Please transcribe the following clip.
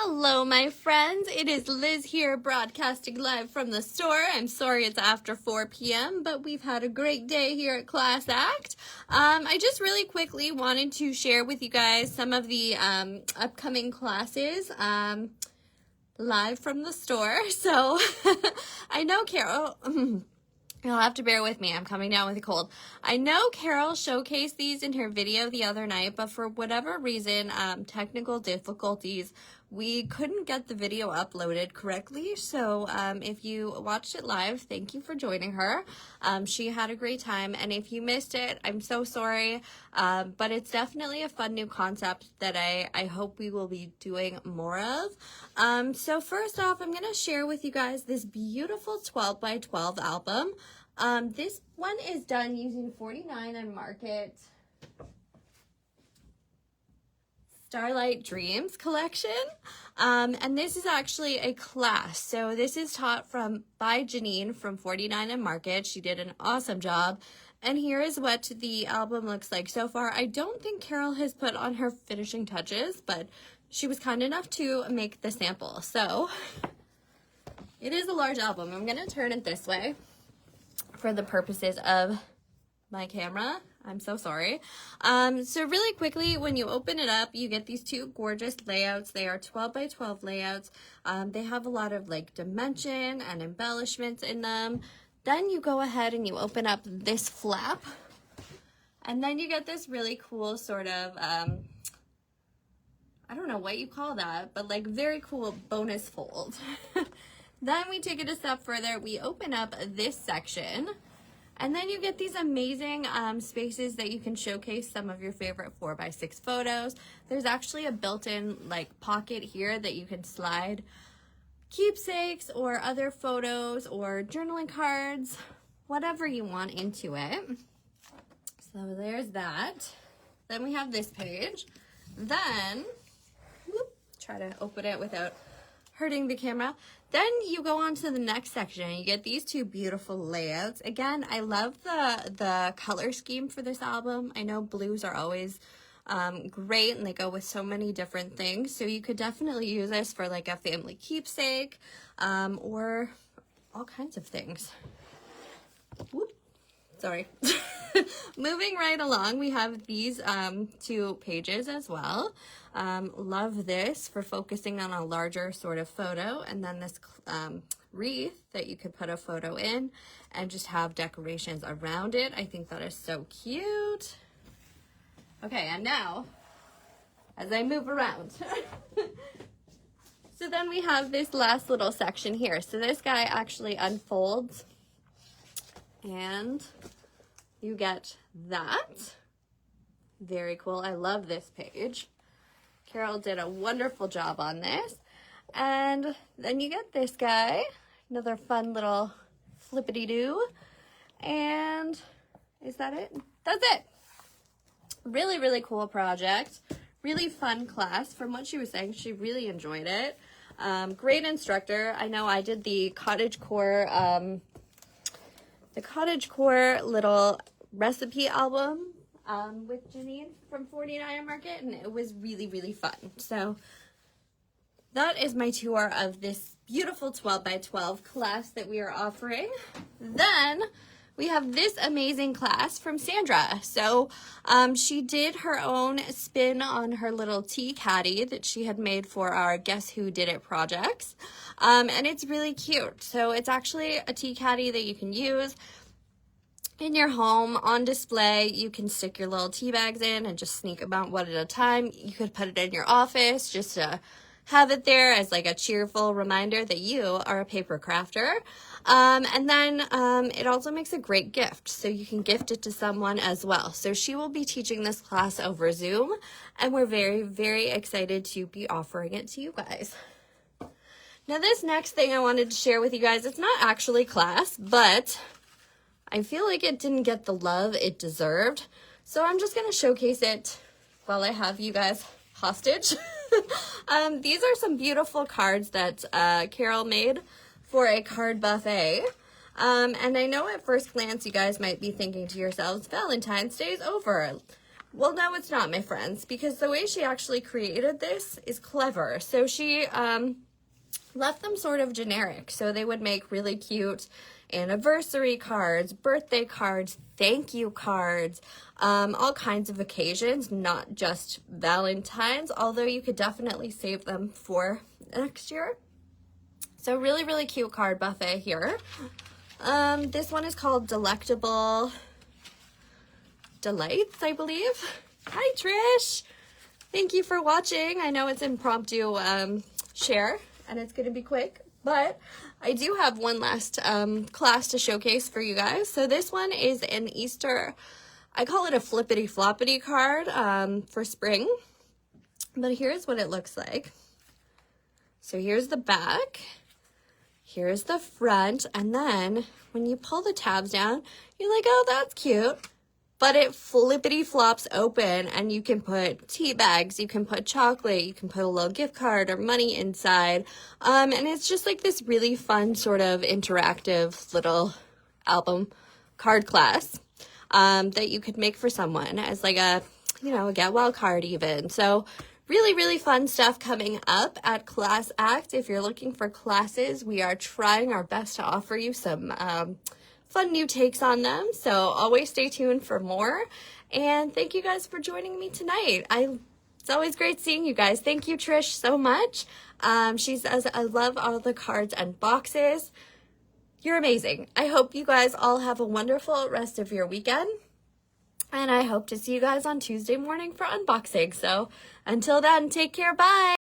Hello, my friends. It is Liz here broadcasting live from the store. I'm sorry it's after 4 p.m., but we've had a great day here at Class Act. I just really quickly wanted to share with you guys some of the upcoming classes live from the store. So I know Carol... You'll have to bear with me. I'm coming down with a cold. I know Carol showcased these in her video the other night, but for whatever reason, technical difficulties, we couldn't get the video uploaded correctly. So if you watched it live, thank you for joining her. She had a great time, and if you missed it, I'm so sorry. But it's definitely a fun new concept that I hope we will be doing more of. So first off, I'm going to share with you guys this beautiful 12 by 12 album. This one is done using 49 and Market Starlight Dreams collection. And this is actually a class. So this is taught by Janine from 49 and Market. She did an awesome job. And here is what the album looks like so far. I don't think Carol has put on her finishing touches, but she was kind enough to make the sample. So it is a large album. I'm going to turn it this way for the purposes of my camera. I'm so sorry. So really quickly, when you open it up, you get these two gorgeous layouts. They are 12 by 12 layouts. They have a lot of like dimension and embellishments in them. Then you go ahead and you open up this flap, and then you get this really cool sort of, I don't know what you call that, but like very cool bonus fold. Then we take it a step further. We open up this section, and then you get these amazing spaces that you can showcase some of your favorite 4x6 photos. There's actually a built-in like pocket here that you can slide keepsakes or other photos or journaling cards, whatever you want into it. So there's that. Then we have this page. Then, try to open it without hurting the camera. Then you go on to the next section. You get these two beautiful layouts. Again, I love the color scheme for this album. I know blues are always great, and they go with so many different things. So you could definitely use this for like a family keepsake or all kinds of things. Whoop. Sorry. Moving right along, we have these two pages as well. Love this for focusing on a larger sort of photo, and then this wreath that you could put a photo in and just have decorations around it. I think that is so cute. Okay, and now, as I move around, so then we have this last little section here. So this guy actually unfolds, and you get that. Very cool. I love this page. Carol did a wonderful job on this. And then you get this guy, another fun little flippity-doo. And is that it? That's it. Really, really cool project. Really fun class. From what she was saying, she really enjoyed it. Great instructor. I know I did the Cottagecore little recipe album with Janine from 49 Market, and it was really, really fun. So that is my tour of this beautiful 12 by 12 class that we are offering. Then we have this amazing class from Sandra. So she did her own spin on her little tea caddy that she had made for our Guess Who Did It projects. And it's really cute. So it's actually a tea caddy that you can use in your home on display. You can stick your little tea bags in and just sneak about one at a time. You could put it in your office just to have it there as like a cheerful reminder that you are a paper crafter. And then it also makes a great gift, so you can gift it to someone as well. So she will be teaching this class over Zoom, and we're very, very excited to be offering it to you guys. Now this next thing I wanted to share with you guys, it's not actually class, but I feel like it didn't get the love it deserved. So I'm just going to showcase it while I have you guys hostage. These are some beautiful cards that Carol made for a card buffet. And I know at first glance you guys might be thinking to yourselves, Valentine's Day is over. Well, no, it's not, my friends, because the way she actually created this is clever. So she left them sort of generic. So they would make really cute anniversary cards, birthday cards, thank you cards, all kinds of occasions, not just Valentine's, although you could definitely save them for next year. So really, really cute card buffet here. This one is called Delectable Delights, I believe. Hi, Trish. Thank you for watching. I know it's impromptu share, and it's going to be quick, but I do have one last class to showcase for you guys. So this one is an Easter, I call it a Flippity Floppity card for spring, but here's what it looks like. So here's the back, here's the front, and then when you pull the tabs down, you're like, oh, that's cute. But it flippity flops open, and you can put tea bags, you can put chocolate, you can put a little gift card or money inside. And it's just like this really fun sort of interactive little album card class that you could make for someone as like a, you know, a get well card even. So really, really fun stuff coming up at Class Act. If you're looking for classes, we are trying our best to offer you some fun new takes on them, so always stay tuned for more. And thank you guys for joining me tonight. It's always great seeing you guys. Thank you, Trish, so much. She says, I love all the cards and boxes. You're amazing. I hope you guys all have a wonderful rest of your weekend, and I hope to see you guys on Tuesday morning for unboxing. So until then, take care. Bye.